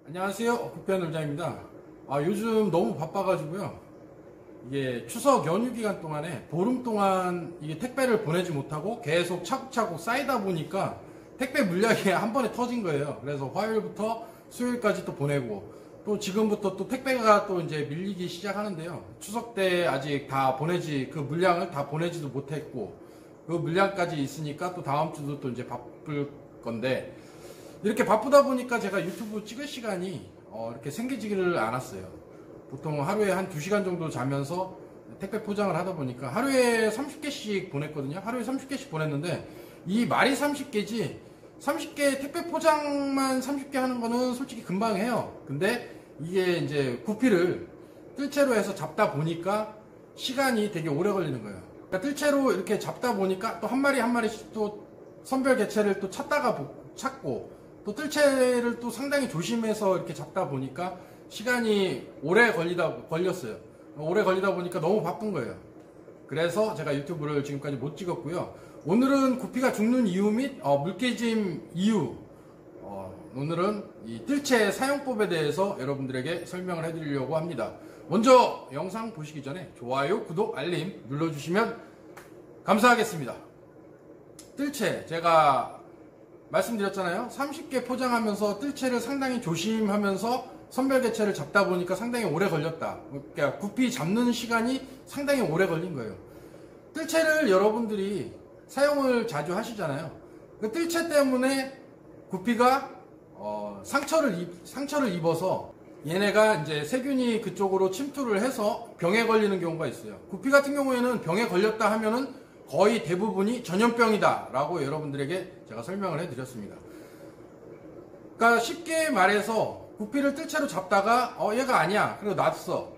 안녕하세요. 국변놀자입니다. 요즘 너무 바빠가지고요. 이게 추석 연휴 기간 동안에 보름 동안 이게 택배를 보내지 못하고 계속 차곡차곡 쌓이다 보니까 택배 물량이 한 번에 터진 거예요. 그래서 화요일부터 수요일까지 또 보내고 또 지금부터 또 택배가 또 이제 밀리기 시작하는데요. 추석 때 아직 다 그 물량을 다 보내지도 못했고 그 물량까지 있으니까 또 다음 주도 또 이제 바쁠 건데 이렇게 바쁘다 보니까 제가 유튜브 찍을 시간이 이렇게 생기지를 않았어요. 보통 하루에 한 2시간 정도 자면서 택배 포장을 하다 보니까 하루에 30개씩 보냈거든요. 하루에 30개씩 보냈는데 이 말이 30개지 30개 택배 포장만 30개 하는 거는 솔직히 금방 해요. 근데 이게 이제 구피를 뜰채로 해서 잡다 보니까 시간이 되게 오래 걸리는 거예요. 그러니까 뜰채로 이렇게 잡다 보니까 또 한 마리 한 마리씩 또 선별 개체를 또 찾고 또 뜰채를 또 상당히 조심해서 이렇게 잡다 보니까 시간이 오래 걸렸어요. 오래 걸리다 보니까 너무 바쁜 거예요. 그래서 제가 유튜브를 지금까지 못 찍었고요. 오늘은 구피가 죽는 이유 및 물개짐 이유, 오늘은 이 뜰채 사용법에 대해서 여러분들에게 설명을 해드리려고 합니다. 먼저 영상 보시기 전에 좋아요, 구독, 알림 눌러주시면 감사하겠습니다. 뜰채 제가 말씀드렸잖아요. 30개 포장하면서 뜰채를 상당히 조심하면서 선별 개체를 잡다 보니까 상당히 오래 걸렸다. 그러니까 구피 잡는 시간이 상당히 오래 걸린 거예요. 뜰채를 여러분들이 사용을 자주 하시잖아요. 그 뜰채 때문에 구피가 상처를 입어서 얘네가 이제 세균이 그쪽으로 침투를 해서 병에 걸리는 경우가 있어요. 구피 같은 경우에는 병에 걸렸다 하면은 거의 대부분이 전염병이다 라고 여러분들에게 제가 설명을 해드렸습니다. 그러니까 쉽게 말해서 구피를 뜰채로 잡다가 얘가 아니야 그리고 놨어.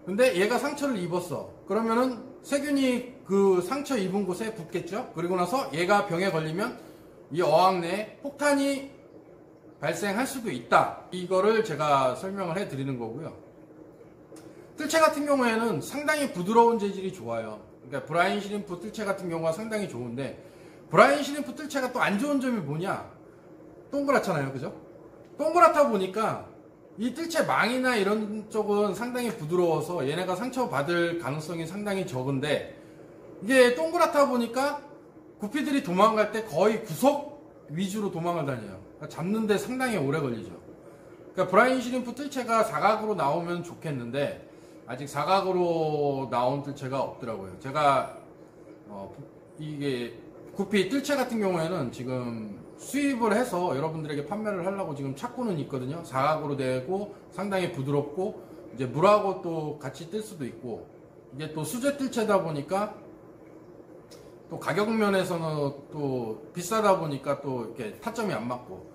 근데 얘가 상처를 입었어. 그러면은 세균이 그 상처 입은 곳에 붙겠죠. 그리고 나서 얘가 병에 걸리면 이 어항 내에 폭탄이 발생할 수도 있다. 이거를 제가 설명을 해드리는 거고요. 뜰채 같은 경우에는 상당히 부드러운 재질이 좋아요. 그러니까 브라인 시림프 뜰채 같은 경우가 상당히 좋은데 브라인 시림프 뜰채가 또 안 좋은 점이 뭐냐? 동그랗잖아요. 그죠? 동그랗다 보니까 이 뜰채 망이나 이런 쪽은 상당히 부드러워서 얘네가 상처받을 가능성이 상당히 적은데 이게 동그랗다 보니까 구피들이 도망갈 때 거의 구석 위주로 도망을 다녀요. 그러니까 잡는데 상당히 오래 걸리죠. 그러니까 브라인 시림프 뜰채가 사각으로 나오면 좋겠는데 아직 사각으로 나온 뜰채가 없더라고요. 제가 이게 구피 뜰채 같은 경우에는 지금 수입을 해서 여러분들에게 판매를 하려고 지금 찾고는 있거든요. 사각으로 되고 상당히 부드럽고 이제 물하고 또 같이 뜰 수도 있고 이게 또 수제 뜰채다 보니까 또 가격 면에서는 또 비싸다 보니까 또 이렇게 타점이 안 맞고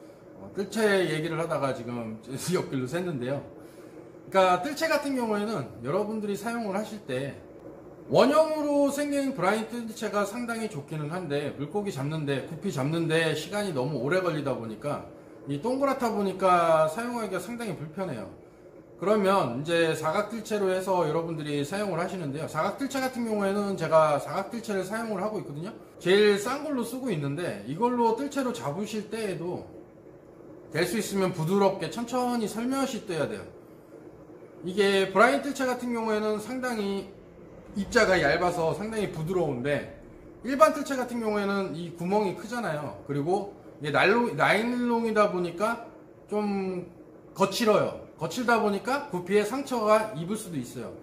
뜰채 얘기를 하다가 지금 옆길로 샜는데요. 그러니까 뜰채 같은 경우에는 여러분들이 사용을 하실 때 원형으로 생긴 브라인 뜰채가 상당히 좋기는 한데 물고기 잡는데 구피 잡는데 시간이 너무 오래 걸리다 보니까 이 동그랗다 보니까 사용하기가 상당히 불편해요. 그러면 이제 사각 뜰채로 해서 여러분들이 사용을 하시는데요. 사각 뜰채 같은 경우에는 제가 사각 뜰채를 사용을 하고 있거든요. 제일 싼 걸로 쓰고 있는데 이걸로 뜰채로 잡으실 때에도 될 수 있으면 부드럽게 천천히 살며시 떠야 돼요. 이게 브라인 뜰채 같은 경우에는 상당히 입자가 얇아서 상당히 부드러운데 일반 뜰채 같은 경우에는 이 구멍이 크잖아요. 그리고 이게 나일론이다 보니까 좀 거칠어요. 거칠다 보니까 구피에 상처가 입을 수도 있어요.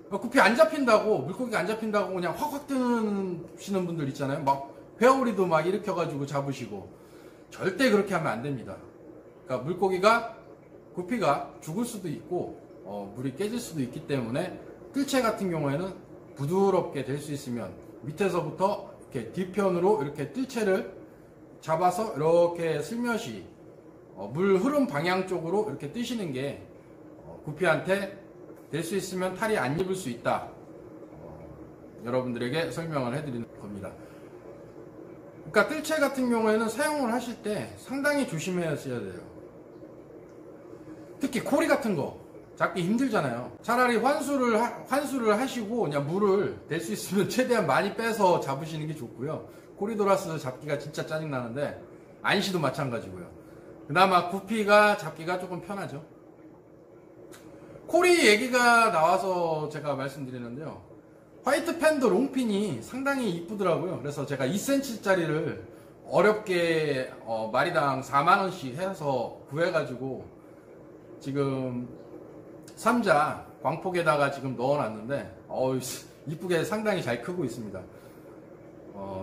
구피 안 잡힌다고 물고기가 안 잡힌다고 그냥 확확 뜨시는 분들 있잖아요. 막 회오리도 막 일으켜가지고 잡으시고 절대 그렇게 하면 안 됩니다. 그러니까 구피가 죽을 수도 있고 물이 깨질 수도 있기 때문에 뜰채 같은 경우에는 부드럽게 될 수 있으면 밑에서부터 이렇게 뒤편으로 이렇게 뜰채를 잡아서 이렇게 슬며시 물 흐름 방향 쪽으로 이렇게 뜨시는 게 구피한테 될 수 있으면 탈이 안 입을 수 있다. 여러분들에게 설명을 해드리는 겁니다. 그러니까 뜰채 같은 경우에는 사용을 하실 때 상당히 조심하셔야 돼요. 특히 코리 같은 거 잡기 힘들잖아요. 차라리 환수를 하시고 그냥 물을 될 수 있으면 최대한 많이 빼서 잡으시는 게 좋고요. 코리도라스 잡기가 진짜 짜증나는데 안시도 마찬가지고요. 그나마 구피가 잡기가 조금 편하죠. 코리 얘기가 나와서 제가 말씀드리는데요. 화이트 팬더 롱핀이 상당히 이쁘더라고요. 그래서 제가 2cm짜리를 어렵게 마리당 4만원씩 해서 구해가지고 지금 3자 광폭에다가 지금 넣어놨는데 이쁘게 상당히 잘 크고 있습니다.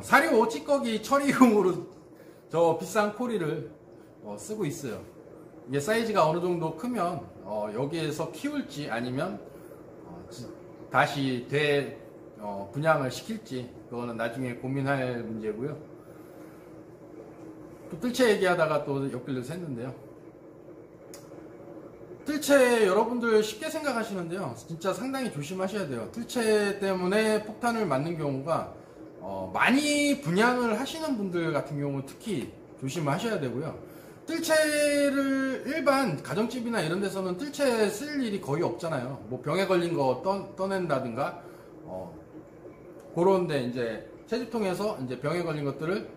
사료 찌꺼기 처리용으로 저 비싼 코리를 쓰고 있어요. 이게 사이즈가 어느 정도 크면 여기에서 키울지 아니면 다시 분양을 시킬지 그거는 나중에 고민할 문제고요. 또 뜰채 얘기하다가 또 옆길로 샜는데요. 뜰채 여러분들 쉽게 생각하시는데요. 진짜 상당히 조심하셔야 돼요. 뜰채 때문에 폭탄을 맞는 경우가 많이 분양을 하시는 분들 같은 경우 특히 조심하셔야 되고요. 뜰채를 일반 가정집이나 이런 데서는 뜰채 쓸 일이 거의 없잖아요. 뭐 병에 걸린 거 떠낸다든가 그런데 이제 채집통에서 이제 병에 걸린 것들을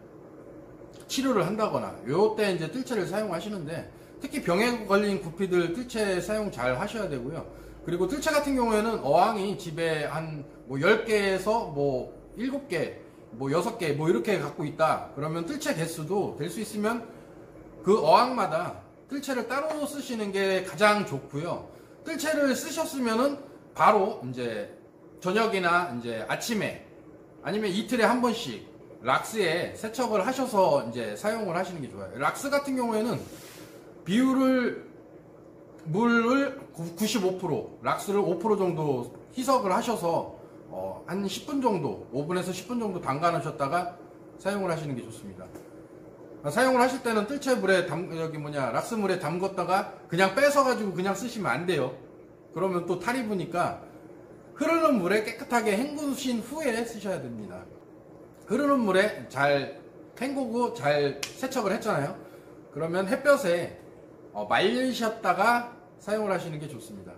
치료를 한다거나 요때 이제 뜰채를 사용하시는데 특히 병에 걸린 구피들 뜰채 사용 잘 하셔야 되고요. 그리고 뜰채 같은 경우에는 어항이 집에 한 뭐 10개에서 뭐 7개, 뭐 6개 뭐 이렇게 갖고 있다. 그러면 뜰채 개수도 될 수 있으면 그 어항마다 뜰채를 따로 쓰시는 게 가장 좋고요. 뜰채를 쓰셨으면은 바로 이제 저녁이나 이제 아침에 아니면 이틀에 한 번씩 락스에 세척을 하셔서 이제 사용을 하시는 게 좋아요. 락스 같은 경우에는 물을 95%, 락스를 5% 정도 희석을 하셔서 한 10분 정도, 5분에서 10분 정도 담가 놓으셨다가 사용을 하시는 게 좋습니다. 사용을 하실 때는 뜰채 물에 락스 물에 담궜다가 그냥 뺏어가지고 그냥 쓰시면 안 돼요. 그러면 또 탈이 부니까 흐르는 물에 깨끗하게 헹구신 후에 쓰셔야 됩니다. 흐르는 물에 잘 헹구고 잘 세척을 했잖아요. 그러면 햇볕에 말리셨다가 사용을 하시는 게 좋습니다.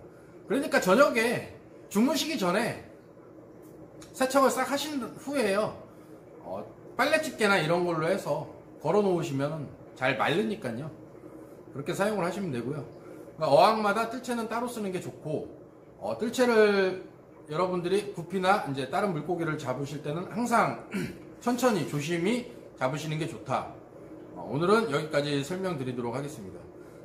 그러니까 저녁에 주무시기 전에 세척을 싹 하신 후에요. 빨래집게나 이런 걸로 해서 걸어 놓으시면 잘 마르니까요. 그렇게 사용을 하시면 되고요. 그러니까 어항마다 뜰채는 따로 쓰는 게 좋고 뜰채를 여러분들이 구피나 이제 다른 물고기를 잡으실 때는 항상 천천히 조심히 잡으시는 게 좋다. 오늘은 여기까지 설명드리도록 하겠습니다.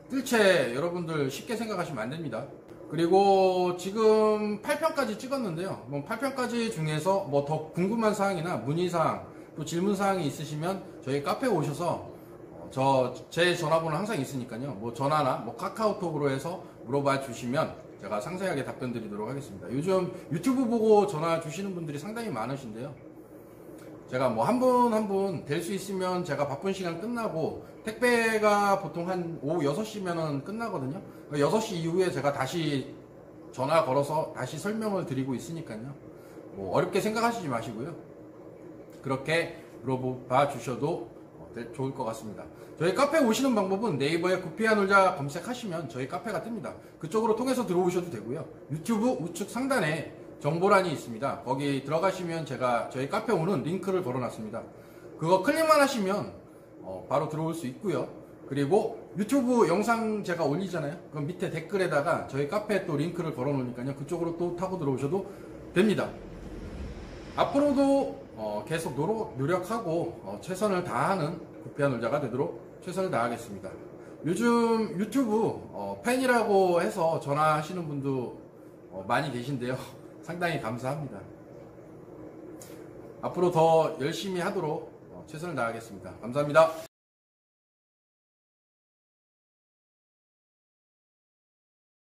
뜰채 여러분들 쉽게 생각하시면 안 됩니다. 그리고 지금 8편까지 찍었는데요. 뭐 8편까지 중에서 뭐 더 궁금한 사항이나 문의사항 또 질문사항이 있으시면 저희 카페에 오셔서 제 전화번호 항상 있으니까요. 뭐 전화나 뭐 카카오톡으로 해서 물어봐 주시면 제가 상세하게 답변 드리도록 하겠습니다. 요즘 유튜브 보고 전화 주시는 분들이 상당히 많으신데요. 제가 뭐 한 분 한 분 될 수 있으면 제가 바쁜 시간 끝나고 택배가 보통 한 오후 6시면은 끝나거든요. 6시 이후에 제가 다시 전화 걸어서 다시 설명을 드리고 있으니까요. 뭐 어렵게 생각하시지 마시고요. 그렇게 물어봐 주셔도 좋을 것 같습니다. 저희 카페에 오시는 방법은 네이버에 구피와 놀자 검색하시면 저희 카페가 뜹니다. 그쪽으로 통해서 들어오셔도 되고요. 유튜브 우측 상단에 정보란이 있습니다. 거기 들어가시면 제가 저희 카페 오는 링크를 걸어놨습니다. 그거 클릭만 하시면 바로 들어올 수 있고요. 그리고 유튜브 영상 제가 올리잖아요. 그럼 밑에 댓글에다가 저희 카페 또 링크를 걸어 놓으니까요. 그쪽으로 또 타고 들어오셔도 됩니다. 앞으로도 계속 노력하고 최선을 다하는 구피와 놀자가 되도록 최선을 다하겠습니다. 요즘 유튜브 팬이라고 해서 전화하시는 분도 많이 계신데요. 상당히 감사합니다. 앞으로 더 열심히 하도록 최선을 다하겠습니다. 감사합니다.